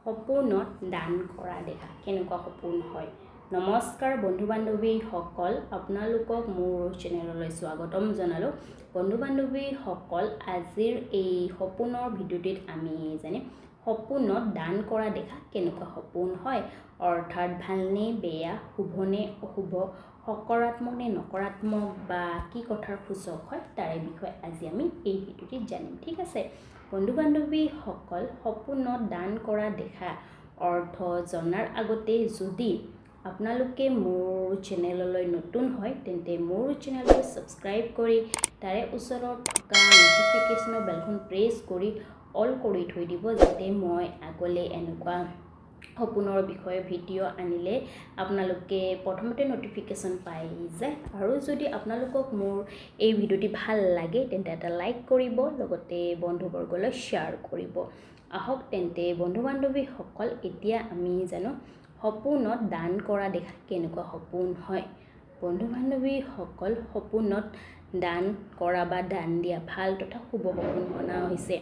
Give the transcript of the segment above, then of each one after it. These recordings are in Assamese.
সপোনত দান কৰা দেখা কেনেকুৱা সপোন হয়। নমস্কাৰ বন্ধু বান্ধৱীসকল, আপোনালোকক মোৰ চেনেললৈ স্বাগতম জনালোঁ। বন্ধু বান্ধৱীসকল, আজিৰ এই সপোনৰ ভিডিঅ'টিত আমি জানিম সপোনত দান কৰা দেখা কেনেকুৱা সপোন হয়, অৰ্থাৎ ভালনে বেয়া, শুভনে অশুভ, সকাৰাত্মক নে নকাৰাত্মক বা কি কথাৰ সূচক হয় তাৰে বিষয়ে আজি আমি এই ভিডিঅ'টিত জানিম। ঠিক আছে বন্ধু বান্ধৱীসকল, সপোনত দান কৰা দেখা অৰ্থ জনাৰ আগতে যদি আপোনালোকে মোৰ চেনেললৈ নতুন হয় তেন্তে মোৰ চেনেলটো ছাবস্ক্ৰাইব কৰি তাৰে ওচৰত থকা নটিফিকেশ্যনৰ বেলখন প্ৰেছ কৰি অল কৰি থৈ দিব, যাতে মই আগলৈ এনেকুৱা সপোনৰ বিষয়ে ভিডিঅ' আনিলে আপোনালোকে প্ৰথমতে নটিফিকেশ্যন পাই যায়। আৰু যদি আপোনালোকক মোৰ এই ভিডিঅ'টি ভাল লাগে তেন্তে এটা লাইক কৰিব, লগতে বন্ধুবৰ্গলৈ শ্বেয়াৰ কৰিব। আহক তেন্তে বন্ধু বান্ধৱীসকল, এতিয়া আমি জানো সপোনত দান কৰা দেখা কেনেকুৱা সপোন হয়। বন্ধু বান্ধৱীসকল, সপোনত দান কৰা বা দান দিয়া ভাল তথা শুভ সপোন মনা হৈছে।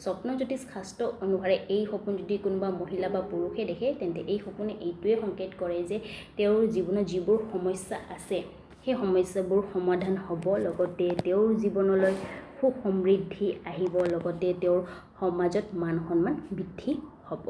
স্বপ্নজ্যোতিষ শাস্ত্ৰ অনুসাৰে এই সপোন যদি কোনোবা মহিলা বা পুৰুষে দেখে তেন্তে এই সপোনে এইটোৱে সংকেত কৰে যে তেওঁৰ জীৱনত যিবোৰ সমস্যা আছে সেই সমস্যাবোৰ সমাধান হ'ব, লগতে তেওঁৰ জীৱনলৈ সুখ সমৃদ্ধি আহিব, লগতে তেওঁৰ সমাজত মান সন্মান বৃদ্ধি হ'ব।